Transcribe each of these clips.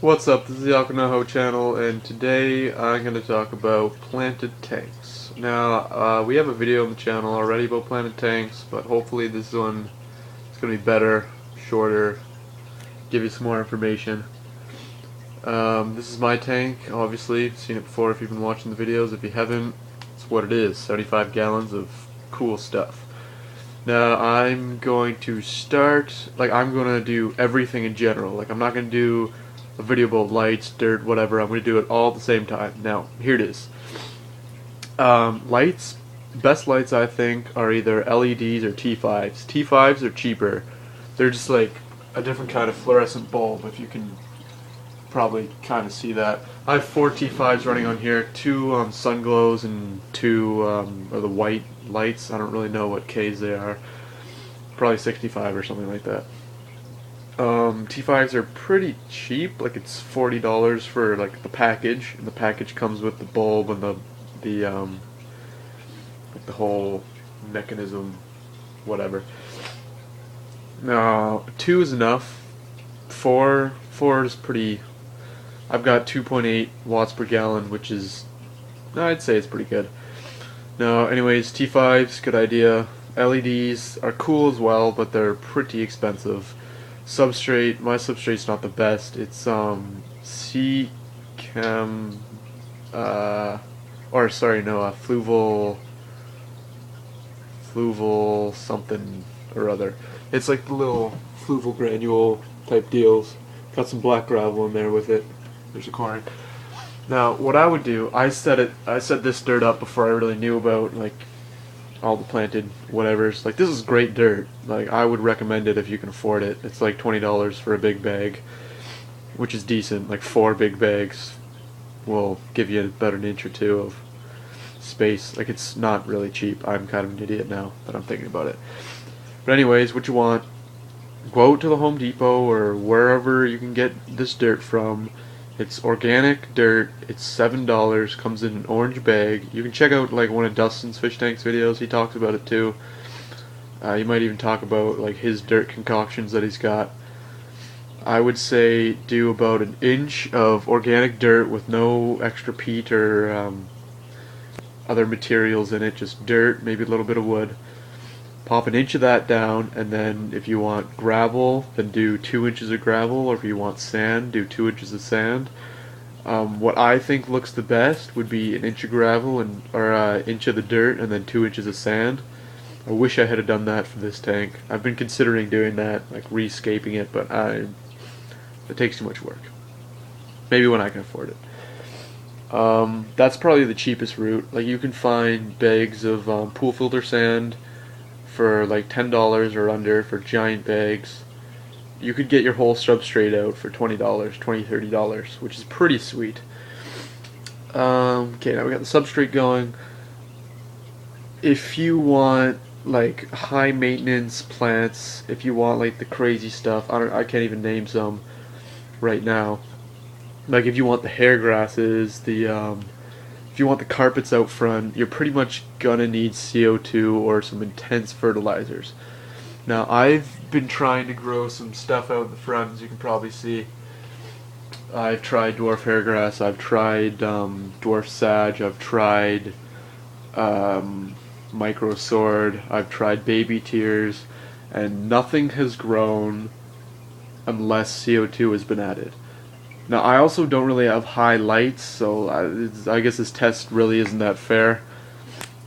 What's up? This is the AquaKnowHow channel, and today I'm going to talk about planted tanks. Now, we have a video on the channel already about planted tanks, but hopefully this one is going to be better, shorter, give you some more information. This is my tank, obviously. You've seen it before if you've been watching the videos. If you haven't, it's what it is, 75 gallons of cool stuff. Now, I'm going to start, I'm going to do everything in general. I'm not going to do a video about lights, dirt, whatever. I'm going to do it all at the same time. Now, here it is. Lights, best lights I think are either LEDs or T5s. T5s are cheaper. They're just like a different kind of fluorescent bulb, if you can probably kind of see that. I have 4 T5s running on here, 2 sun glows and 2 are the white lights. I don't really know what Ks they are. Probably 65 or something like that. T5s are pretty cheap. It's $40 for the package, and the package comes with the bulb and the whole mechanism, whatever. Now 2 is enough. 4 is pretty. I've got 2.8 watts per gallon, which is, I'd say it's pretty good. Now, anyways, T5s, good idea. LEDs are cool as well, but they're pretty expensive. Substrate, my substrate's not the best. It's C chem or sorry, no, fluval something or other. It's like the little fluval granule type deals. Got some black gravel in there with it. There's a corn. Now, what I would do, I set this dirt up before I really knew about all the planted whatevers. This is great dirt. I would recommend it if you can afford it. It's like $20 for a big bag, which is decent. 4 big bags will give you about an inch or 2 of space. It's not really cheap. I'm kind of an idiot now that I'm thinking about it. But anyways, what you want, go out to the Home Depot or wherever you can get this dirt from. It's organic dirt. It's $7. Comes in an orange bag. You can check out one of Dustin's fish tanks videos. He talks about it too. You might even talk about his dirt concoctions that he's got. I would say do about an inch of organic dirt with no extra peat or other materials in it. Just dirt, maybe a little bit of wood. Pop an inch of that down, and then if you want gravel, then do 2 inches of gravel, or if you want sand, do 2 inches of sand. What I think looks the best would be an inch of gravel or an inch of the dirt, and then 2 inches of sand. I wish I had done that for this tank. I've been considering doing that, rescaping it, but it takes too much work. Maybe when I can afford it. That's probably the cheapest route. You can find bags of pool filter sand for $10 or under for giant bags. You could get your whole substrate out for $20, $30, which is pretty sweet. Okay, now we got the substrate going. If you want high maintenance plants, if you want the crazy stuff, I can't even name some right now. If you want the hair grasses, if you want the carpets out front, you're pretty much gonna need CO2 or some intense fertilizers. Now, I've been trying to grow some stuff out in the front, as you can probably see. I've tried dwarf hairgrass, I've tried dwarf sage, I've tried micro sword, I've tried baby tears, and nothing has grown unless CO2 has been added. Now, I also don't really have high lights, so I guess this test really isn't that fair.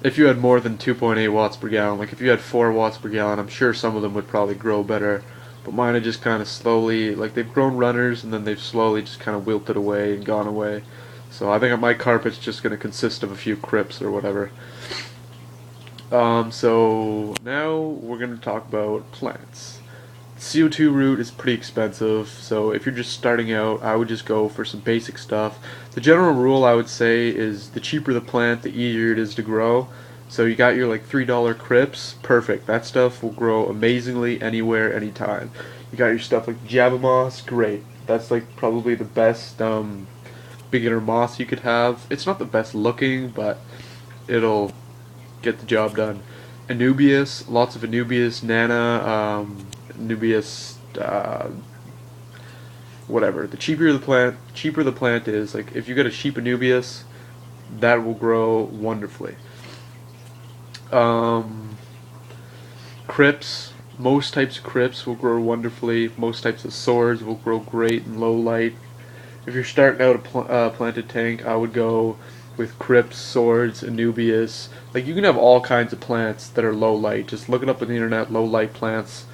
If you had more than 2.8 watts per gallon, if you had 4 watts per gallon, I'm sure some of them would probably grow better. But mine are just kind of slowly, they've grown runners, and then they've slowly just kind of wilted away and gone away. So I think my carpet's just going to consist of a few crypts or whatever. So now we're going to talk about plants. CO2 route is pretty expensive, so if you're just starting out, I would just go for some basic stuff. The general rule I would say is the cheaper the plant, the easier it is to grow. So you got your $3 crypts, perfect. That stuff will grow amazingly anywhere, anytime. You got your stuff like Java moss, great. That's probably the best beginner moss you could have. It's not the best looking, but it'll get the job done. Anubias, lots of Anubias, Nana, Anubias, whatever. The cheaper the plant is. Like if you get a cheap anubias, that will grow wonderfully. Crypts, most types of crypts will grow wonderfully. Most types of swords will grow great in low light. If you're starting out a planted tank, I would go with crypts, swords, anubias. Like you can have all kinds of plants that are low light. Just look it up on the internet, low light plants.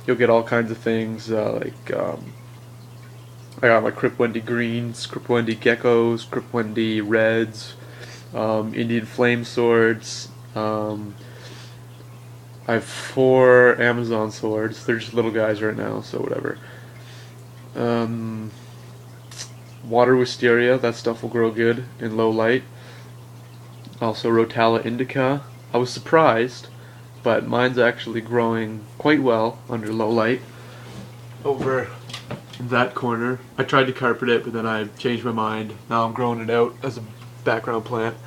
You'll get all kinds of things I got my Cripwendy greens, Cripwendy geckos, Cripwendy reds, Indian flame swords. I have 4 Amazon swords. They're just little guys right now, so whatever. Water wisteria, that stuff will grow good in low light. Also Rotala indica. I was surprised, but mine's actually growing quite well under low light. Over in that corner, I tried to carpet it, but then I changed my mind. Now I'm growing it out as a background plant.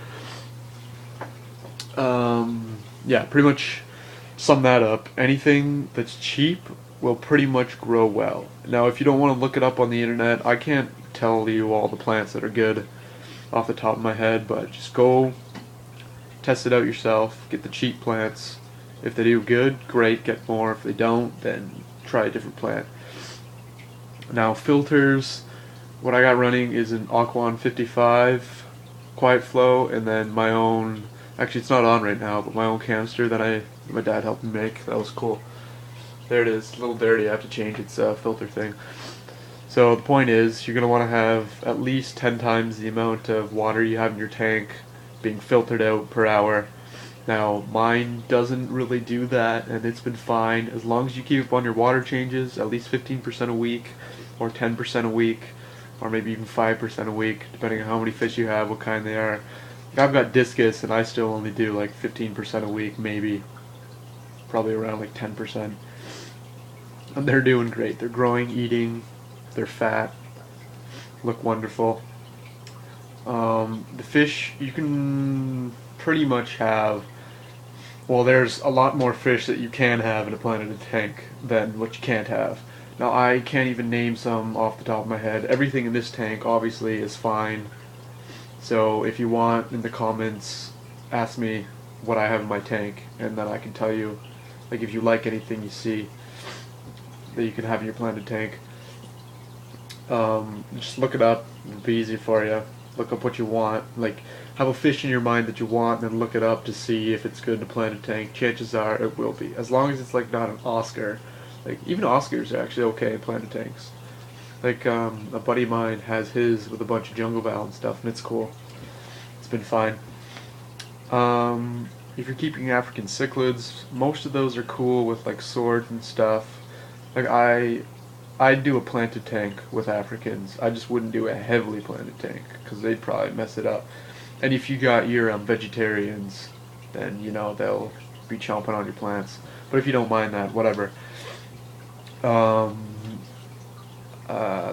Yeah, pretty much sum that up. Anything that's cheap will pretty much grow well. Now if you don't want to look it up on the internet, I can't tell you all the plants that are good off the top of my head, but just go test it out yourself, get the cheap plants. If they do good, great, get more. If they don't, then try a different plant. Now filters, what I got running is an Aquan 55 Quiet Flow, and then my own, actually it's not on right now, but my own canister that my dad helped me make. That was cool. There it is, a little dirty, I have to change its filter thing. So the point is, you're going to want to have at least 10 times the amount of water you have in your tank being filtered out per hour. Now mine doesn't really do that, and it's been fine as long as you keep up on your water changes at least 15% a week, or 10% a week, or maybe even 5% a week, depending on how many fish you have, what kind they are. I've got discus and I still only do like 15% a week, maybe, probably around like 10%. And they're doing great. They're growing, eating, they're fat, look wonderful. The fish, you can pretty much have, well, there's a lot more fish that you can have in a planted tank than what you can't have. Now I can't even name some off the top of my head. Everything in this tank obviously is fine. So if you want, in the comments, ask me what I have in my tank, and then I can tell you, like, if you like anything you see that you can have in your planted tank. Just look it up. It'll be easy for you. Look up what you want. Like, have a fish in your mind that you want, and then look it up to see if it's good to plant a tank. Chances are it will be, as long as it's like not an Oscar. Like even Oscars are actually okay in planted tanks. Like a buddy of mine has his with a bunch of jungle val and stuff, and it's cool. It's been fine. If you're keeping African cichlids, most of those are cool with like swords and stuff. Like I'd do a planted tank with Africans. I just wouldn't do a heavily planted tank because they'd probably mess it up. And if you got your vegetarians, then you know they'll be chomping on your plants. But if you don't mind that, whatever.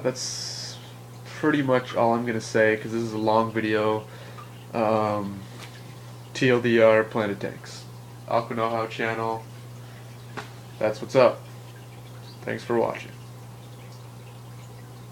That's pretty much all I'm gonna say because this is a long video. TLDR planted tanks. AquaKnowHow channel. That's what's up. Thanks for watching.